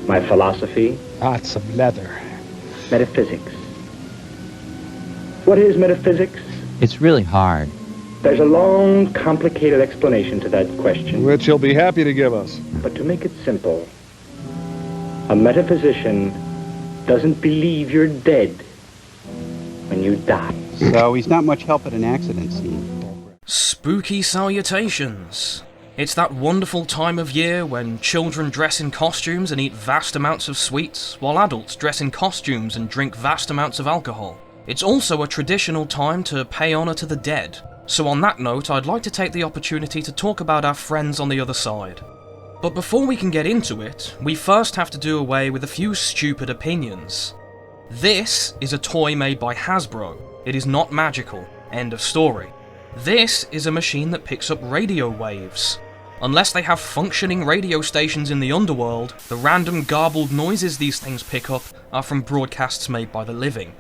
My philosophy? Lots of leather. Metaphysics. What is metaphysics? It's really hard. There's a long, complicated explanation to that question. Which he'll be happy to give us. But to make it simple, a metaphysician doesn't believe you're dead when you die. So he's not much help at an accident scene. Spooky salutations. It's that wonderful time of year when children dress in costumes and eat vast amounts of sweets, while adults dress in costumes and drink vast amounts of alcohol. It's also a traditional time to pay honour to the dead. So on that note, I'd like to take the opportunity to talk about our friends on the other side. But before we can get into it, we first have to do away with a few stupid opinions. This is a toy made by Hasbro. It is not magical. End of story. This is a machine that picks up radio waves. Unless they have functioning radio stations in the underworld, the random garbled noises these things pick up are from broadcasts made by the living.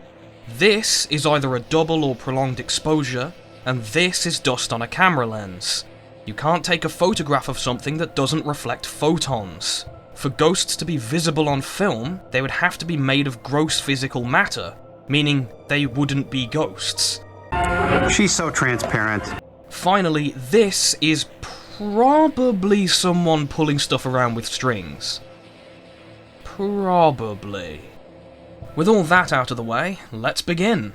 This is either a double or prolonged exposure, and this is dust on a camera lens. You can't take a photograph of something that doesn't reflect photons. For ghosts to be visible on film, they would have to be made of gross physical matter, meaning they wouldn't be ghosts. She's so transparent. Finally, this is probably someone pulling stuff around with strings. Probably. With all that out of the way, let's begin.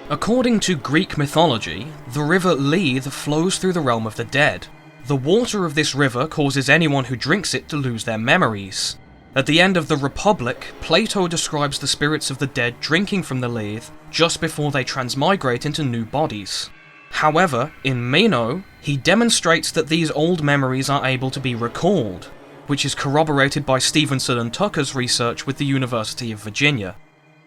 According to Greek mythology, the river Lethe flows through the realm of the dead. The water of this river causes anyone who drinks it to lose their memories. At the end of the Republic, Plato describes the spirits of the dead drinking from the Lethe just before they transmigrate into new bodies. However, in Meno, he demonstrates that these old memories are able to be recalled, which is corroborated by Stevenson and Tucker's research with the University of Virginia.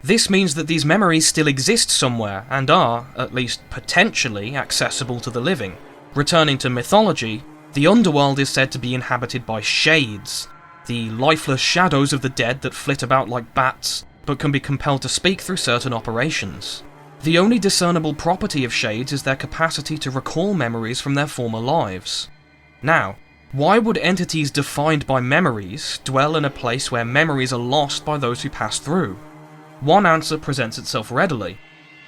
This means that these memories still exist somewhere and are, at least potentially, accessible to the living. Returning to mythology, the underworld is said to be inhabited by shades, the lifeless shadows of the dead that flit about like bats, but can be compelled to speak through certain operations. The only discernible property of shades is their capacity to recall memories from their former lives. Now, why would entities defined by memories dwell in a place where memories are lost by those who pass through? One answer presents itself readily,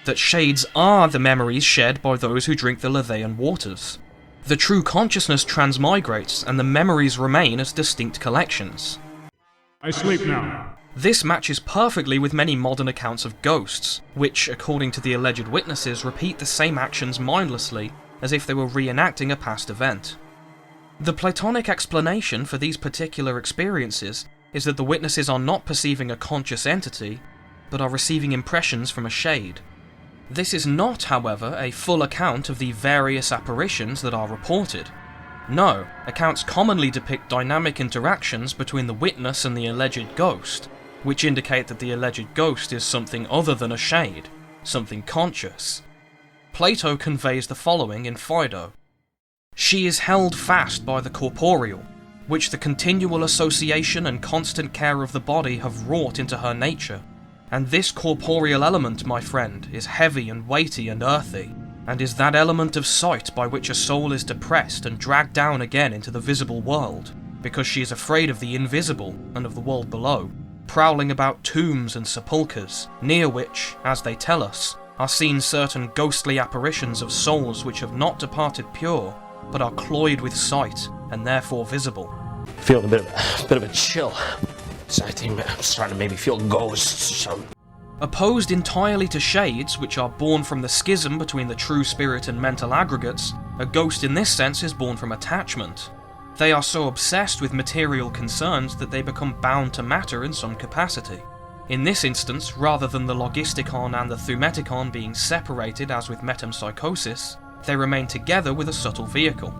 that shades are the memories shed by those who drink the Lethean waters. The true consciousness transmigrates and the memories remain as distinct collections. I sleep now. This matches perfectly with many modern accounts of ghosts, which, according to the alleged witnesses, repeat the same actions mindlessly, as if they were reenacting a past event. The Platonic explanation for these particular experiences is that the witnesses are not perceiving a conscious entity, but are receiving impressions from a shade. This is not, however, a full account of the various apparitions that are reported. No, accounts commonly depict dynamic interactions between the witness and the alleged ghost, which indicate that the alleged ghost is something other than a shade, something conscious. Plato conveys the following in Phaedo. She is held fast by the corporeal, which the continual association and constant care of the body have wrought into her nature. And this corporeal element, my friend, is heavy and weighty and earthy, and is that element of sight by which a soul is depressed and dragged down again into the visible world, because she is afraid of the invisible and of the world below, prowling about tombs and sepulchres, near which, as they tell us, are seen certain ghostly apparitions of souls which have not departed pure, but are cloyed with sight, and therefore visible. Feeling a bit of a chill. So I think I'm starting to maybe feel ghosts or something. Opposed entirely to shades, which are born from the schism between the true spirit and mental aggregates, a ghost in this sense is born from attachment. They are so obsessed with material concerns that they become bound to matter in some capacity. In this instance, rather than the logisticon and the thumeticon being separated as with metempsychosis, they remain together with a subtle vehicle.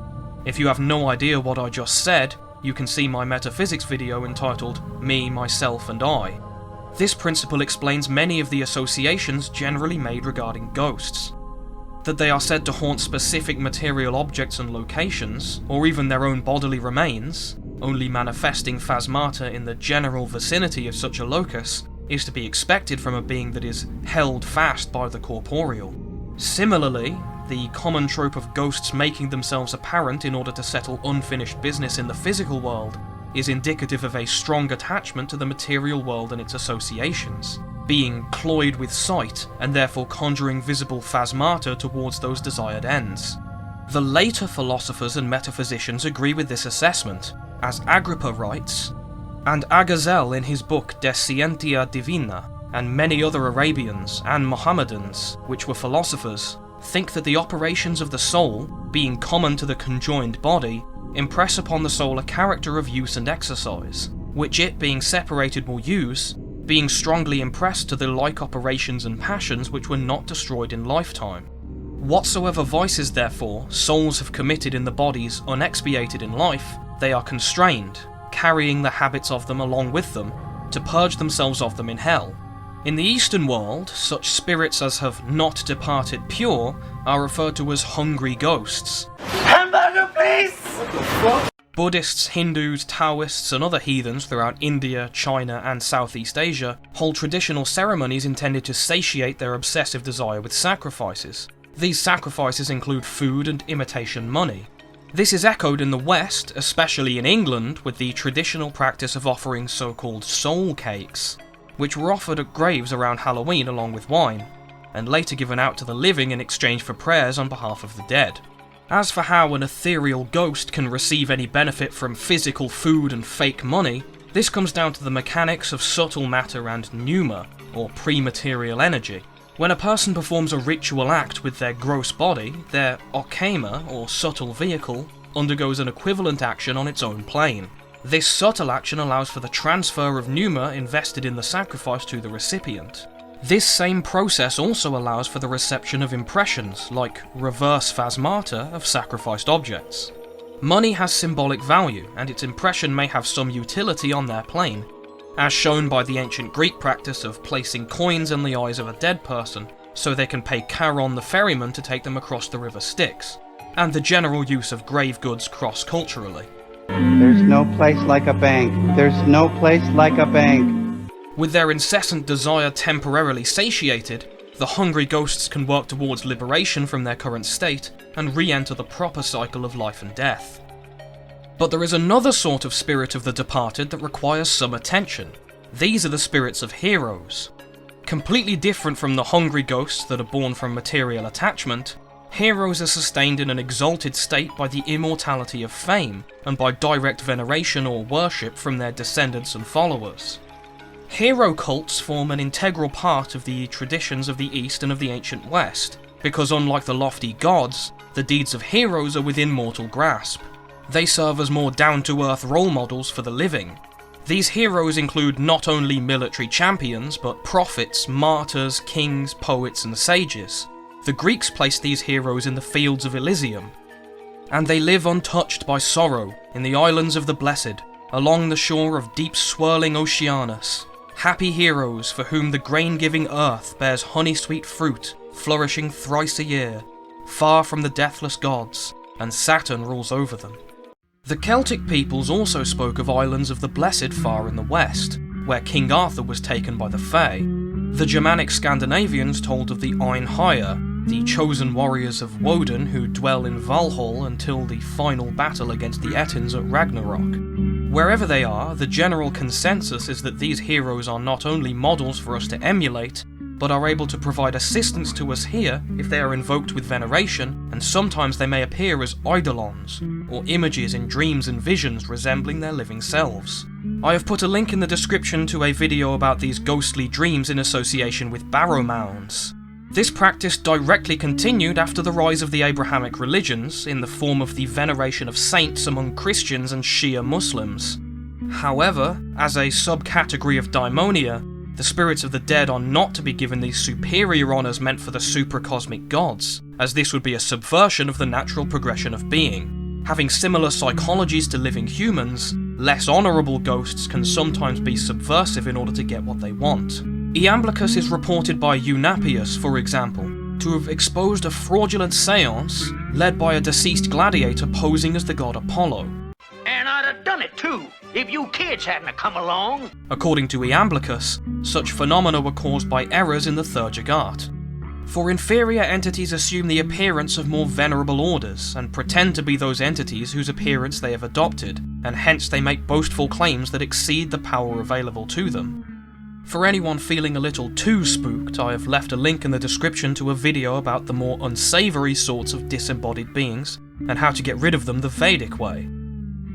If you have no idea what I just said, you can see my metaphysics video entitled Me, Myself and I. This principle explains many of the associations generally made regarding ghosts. That they are said to haunt specific material objects and locations, or even their own bodily remains, only manifesting phasmata in the general vicinity of such a locus, is to be expected from a being that is held fast by the corporeal. Similarly, the common trope of ghosts making themselves apparent in order to settle unfinished business in the physical world is indicative of a strong attachment to the material world and its associations, being cloyed with sight and therefore conjuring visible phasmata towards those desired ends. The later philosophers and metaphysicians agree with this assessment, as Agrippa writes, and Agazel in his book De Scientia Divina, and many other Arabians and Mohammedans, which were philosophers, think that the operations of the soul, being common to the conjoined body, impress upon the soul a character of use and exercise, which it being separated will use, being strongly impressed to the like operations and passions which were not destroyed in lifetime. Whatsoever vices, therefore, souls have committed in the bodies unexpiated in life, they are constrained, carrying the habits of them along with them, to purge themselves of them in hell. In the Eastern world, such spirits as have not departed pure are referred to as hungry ghosts. Hamburger, please! What the fuck? Buddhists, Hindus, Taoists, and other heathens throughout India, China, and Southeast Asia hold traditional ceremonies intended to satiate their obsessive desire with sacrifices. These sacrifices include food and imitation money. This is echoed in the West, especially in England, with the traditional practice of offering so-called soul cakes, which were offered at graves around Halloween along with wine, and later given out to the living in exchange for prayers on behalf of the dead. As for how an ethereal ghost can receive any benefit from physical food and fake money, this comes down to the mechanics of subtle matter and pneuma, or pre-material energy. When a person performs a ritual act with their gross body, their okema, or subtle vehicle, undergoes an equivalent action on its own plane. This subtle action allows for the transfer of pneuma invested in the sacrifice to the recipient. This same process also allows for the reception of impressions, like reverse phasmata of sacrificed objects. Money has symbolic value, and its impression may have some utility on their plane, as shown by the ancient Greek practice of placing coins in the eyes of a dead person, so they can pay Charon the ferryman to take them across the river Styx, and the general use of grave goods cross-culturally. There's no place like a bank. There's no place like a bank. With their incessant desire temporarily satiated, the hungry ghosts can work towards liberation from their current state and re-enter the proper cycle of life and death. But there is another sort of spirit of the departed that requires some attention. These are the spirits of heroes. Completely different from the hungry ghosts that are born from material attachment, heroes are sustained in an exalted state by the immortality of fame and by direct veneration or worship from their descendants and followers. Hero cults form an integral part of the traditions of the East and of the ancient West, because unlike the lofty gods, the deeds of heroes are within mortal grasp. They serve as more down-to-earth role models for the living. These heroes include not only military champions, but prophets, martyrs, kings, poets, and sages. The Greeks placed these heroes in the fields of Elysium, and they live untouched by sorrow in the islands of the blessed, along the shore of deep swirling Oceanus. Happy heroes for whom the grain-giving earth bears honey-sweet fruit, flourishing thrice a year, far from the deathless gods, and Saturn rules over them. The Celtic peoples also spoke of islands of the blessed far in the west, where King Arthur was taken by the Fae. The Germanic Scandinavians told of the Einherjar, the chosen warriors of Woden who dwell in Valhall until the final battle against the Ettins at Ragnarok. Wherever they are, the general consensus is that these heroes are not only models for us to emulate, but are able to provide assistance to us here if they are invoked with veneration, and sometimes they may appear as eidolons, or images in dreams and visions resembling their living selves. I have put a link in the description to a video about these ghostly dreams in association with barrow mounds. This practice directly continued after the rise of the Abrahamic religions, in the form of the veneration of saints among Christians and Shia Muslims. However, as a subcategory of daimonia, the spirits of the dead are not to be given these superior honours meant for the supracosmic gods, as this would be a subversion of the natural progression of being. Having similar psychologies to living humans, less honourable ghosts can sometimes be subversive in order to get what they want. Iamblichus is reported by Eunapius, for example, to have exposed a fraudulent seance led by a deceased gladiator posing as the god Apollo. And I'd have done it too, if you kids hadn't come along. According to Iamblichus, such phenomena were caused by errors in the Theurgic art. For inferior entities assume the appearance of more venerable orders, and pretend to be those entities whose appearance they have adopted, and hence they make boastful claims that exceed the power available to them. For anyone feeling a little too spooked, I have left a link in the description to a video about the more unsavoury sorts of disembodied beings, and how to get rid of them the Vedic way.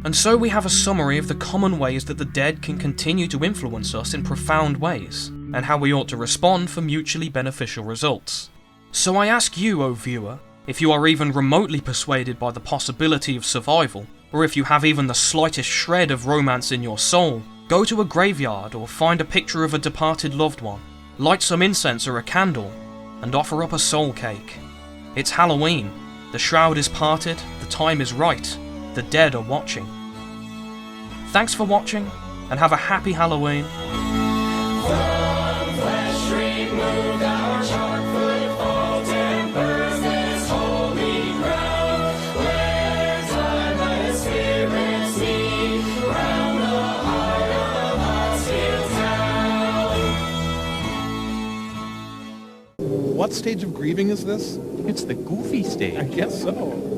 And so we have a summary of the common ways that the dead can continue to influence us in profound ways, and how we ought to respond for mutually beneficial results. So I ask you, O viewer, if you are even remotely persuaded by the possibility of survival, or if you have even the slightest shred of romance in your soul, go to a graveyard or find a picture of a departed loved one, light some incense or a candle, and offer up a soul cake. It's Halloween, the shroud is parted, the time is right, the dead are watching. Thanks for watching, and have a happy Halloween. What stage of grieving is this? It's the goofy stage. I guess so.